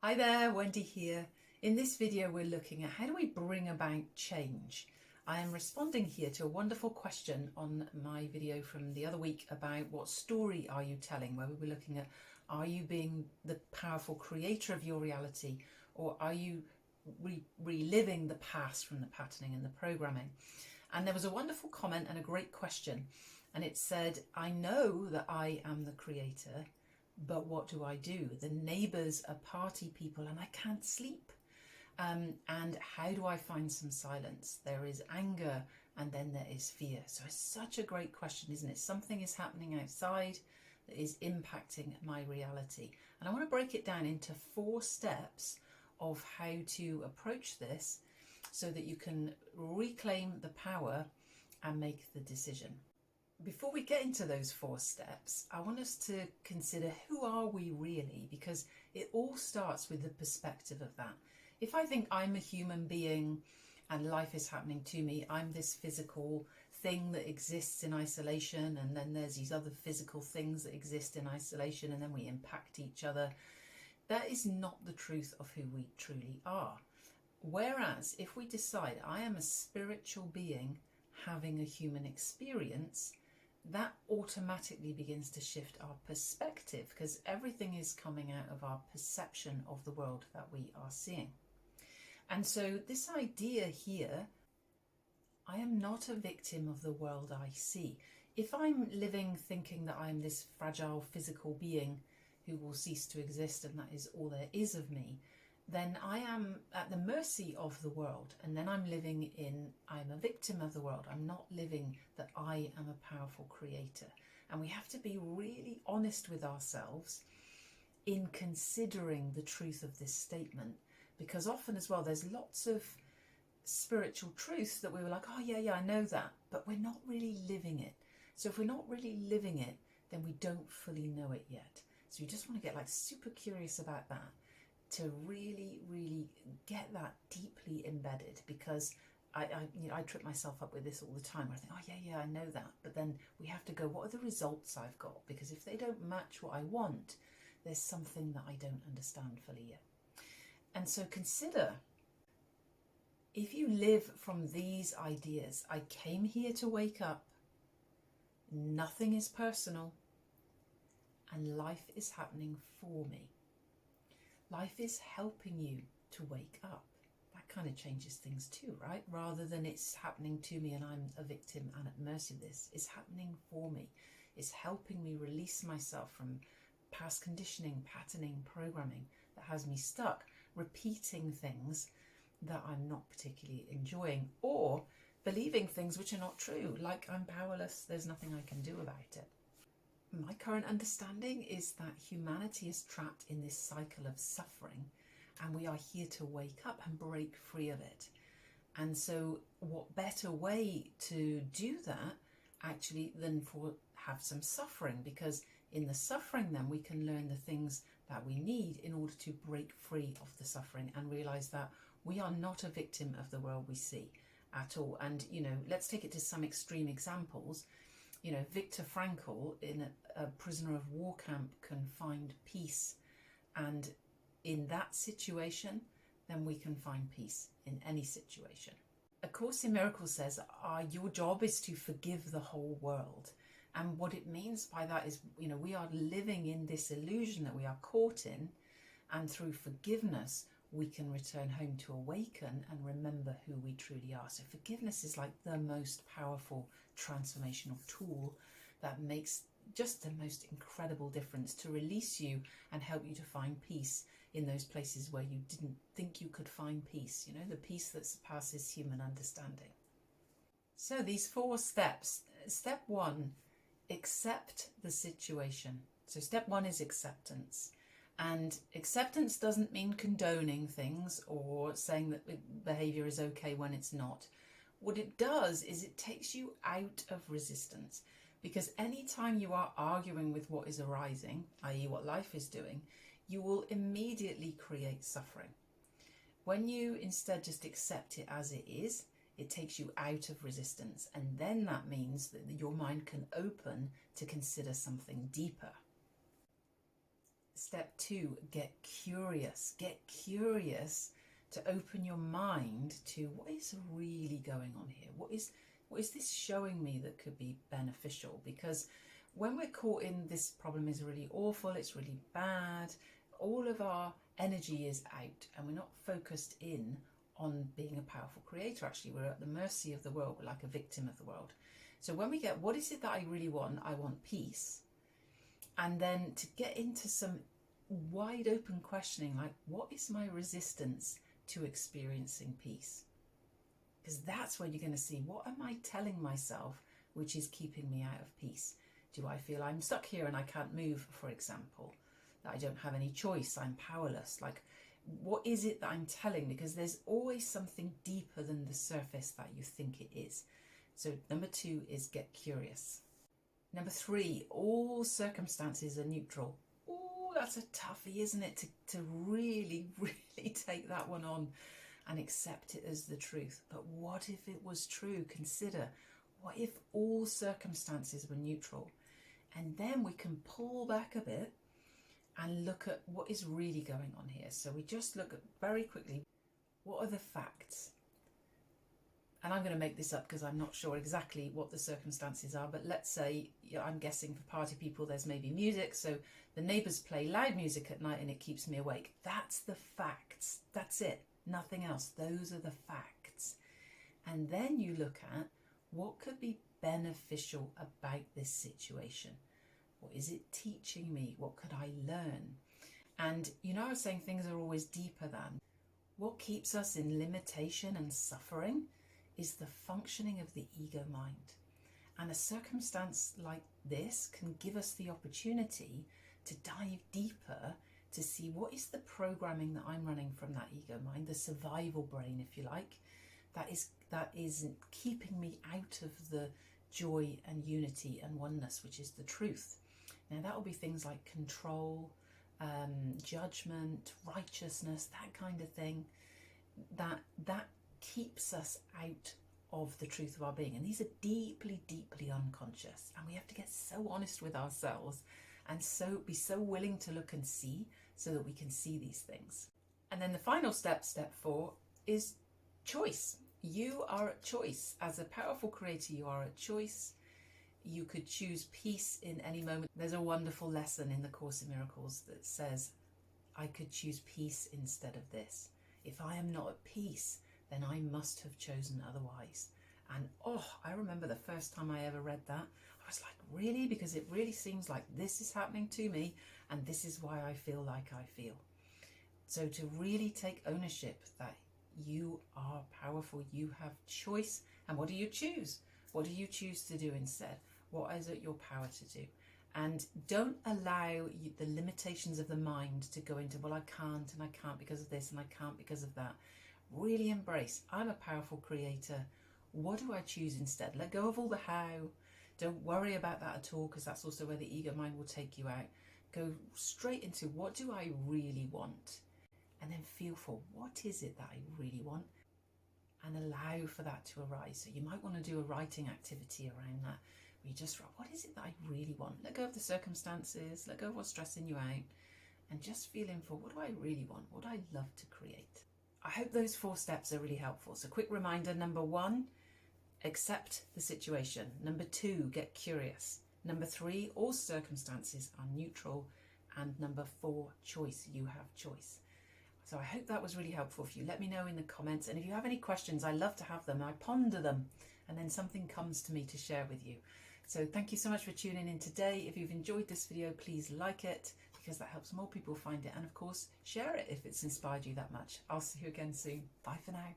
Hi there, Wendy here. In this video we're looking at how do we bring about change. I am responding here to a wonderful question on my video from the other week about what story are you telling, where we were looking at are you being the powerful creator of your reality, or are you reliving the past from the patterning and the programming. And there was a wonderful comment and a great question, and it said, I know that I am the creator, but what do I do? The neighbours are party people and I can't sleep. And how do I find some silence? There is anger and then there is fear. So it's such a great question, isn't it? Something is happening outside that is impacting my reality. And I want to break it down into 4 steps of how to approach this so that you can reclaim the power and make the decision. Before we get into those 4 steps, I want us to consider who are we really, because it all starts with the perspective of that. If I think I'm a human being and life is happening to me, I'm this physical thing that exists in isolation, and then there's these other physical things that exist in isolation, and then we impact each other. That is not the truth of who we truly are. Whereas if we decide I am a spiritual being having a human experience, that automatically begins to shift our perspective, because everything is coming out of our perception of the world that we are seeing. And so this idea here, I am not a victim of the world I see. If I'm living thinking that I'm this fragile physical being who will cease to exist and that is all there is of me, then I am at the mercy of the world, and then I'm a victim of the world. I'm not living that I am a powerful creator. And we have to be really honest with ourselves in considering the truth of this statement, because often as well there's lots of spiritual truths that we were like, oh yeah, I know that, but we're not really living it. So if we're not really living it, then we don't fully know it yet. So you just want to get super curious about that, to really get that deeply embedded, because I trip myself up with this all the time, where I think, oh yeah, I know that, but then we have to go, what are the results I've got? Because if they don't match what I want, there's something that I don't understand fully yet. And so consider, if you live from these ideas, I came here to wake up, nothing is personal, and life is happening for me. Life is helping you to wake up. That kind of changes things too, right? Rather than it's happening to me and I'm a victim and at mercy of this, it's happening for me. It's helping me release myself from past conditioning, patterning, programming that has me stuck, repeating things that I'm not particularly enjoying, or believing things which are not true, like I'm powerless, there's nothing I can do about it. My current understanding is that humanity is trapped in this cycle of suffering, and we are here to wake up and break free of it. And so what better way to do that actually than for have some suffering, because in the suffering then we can learn the things that we need in order to break free of the suffering and realize that we are not a victim of the world we see at all. And let's take it to some extreme examples. Viktor Frankl in a prisoner of war camp can find peace, and in that situation then we can find peace in any situation. A Course in Miracles says your job is to forgive the whole world, and what it means by that is we are living in this illusion that we are caught in, and through forgiveness we can return home to awaken and remember who we truly are. So forgiveness is like the most powerful transformational tool that makes just the most incredible difference to release you and help you to find peace in those places where you didn't think you could find peace, the peace that surpasses human understanding. So these 4 steps. Step 1, accept the situation. So step 1 is acceptance. And acceptance doesn't mean condoning things or saying that behavior is okay when it's not. What it does is it takes you out of resistance, because anytime you are arguing with what is arising, i.e. what life is doing, you will immediately create suffering. When you instead just accept it as it is, it takes you out of resistance, and then that means that your mind can open to consider something deeper. Step 2, get curious. Get curious to open your mind to what is really going on here. What is this showing me that could be beneficial? Because when we're caught in this problem is really awful, it's really bad, all of our energy is out and we're not focused in on being a powerful creator. Actually, we're at the mercy of the world. We're like a victim of the world. So when we get, what is it that I really want? I want peace. And then to get into some wide open questioning, like, what is my resistance to experiencing peace? Because that's when you're going to see, what am I telling myself which is keeping me out of peace? Do I feel I'm stuck here and I can't move, for example? That I don't have any choice, I'm powerless? Like, what is it that I'm telling? Because there's always something deeper than the surface that you think it is. So number 2 is get curious. Number 3, all circumstances are neutral. Oh, that's a toughie, isn't it? To really, really take that one on and accept it as the truth. But what if it was true? Consider, what if all circumstances were neutral? And then we can pull back a bit and look at what is really going on here. So we just look at very quickly, what are the facts? And I'm going to make this up because I'm not sure exactly what the circumstances are, but let's say, I'm guessing for party people there's maybe music, so the neighbours play loud music at night and it keeps me awake. That's the facts. That's it. Nothing else. Those are the facts. And then you look at what could be beneficial about this situation. What is it teaching me? What could I learn? And I was saying things are always deeper than. What keeps us in limitation and suffering is the functioning of the ego mind. And a circumstance like this can give us the opportunity to dive deeper to see what is the programming that I'm running from that ego mind, the survival brain, if you like, that is keeping me out of the joy and unity and oneness, which is the truth. Now that will be things like control, judgment, righteousness, that kind of thing, that keeps us out of the truth of our being. And these are deeply, deeply unconscious. And we have to get so honest with ourselves and be so willing to look and see so that we can see these things. And then the final step, step 4, is choice. You are at choice. As a powerful creator, you are at choice. You could choose peace in any moment. There's a wonderful lesson in the Course in Miracles that says, I could choose peace instead of this. If I am not at peace, then I must have chosen otherwise. And I remember the first time I ever read that, I was like, really? Because it really seems like this is happening to me and this is why I feel like I feel. So to really take ownership that you are powerful, you have choice. And what do you choose? What do you choose to do instead? What is it your power to do? And don't allow the limitations of the mind to go into, well, I can't, and I can't because of this, and I can't because of that. Really embrace, I'm a powerful creator. What do I choose instead? Let go of all the how. Don't worry about that at all, because that's also where the ego mind will take you out. Go straight into, what do I really want? And then feel for, what is it that I really want? And allow for that to arise. So you might want to do a writing activity around that. Where you just write, what is it that I really want? Let go of the circumstances, let go of what's stressing you out, and just feel in for, what do I really want? What do I love to create? I hope those 4 steps are really helpful. So quick reminder, number 1, accept the situation. Number 2, get curious. Number 3, all circumstances are neutral. And number 4, choice. You have choice. So I hope that was really helpful for you. Let me know in the comments. And if you have any questions, I love to have them. I ponder them and then something comes to me to share with you. So thank you so much for tuning in today. If you've enjoyed this video, please like it, because that helps more people find it. And of course, share it if it's inspired you that much. I'll see you again soon. Bye for now.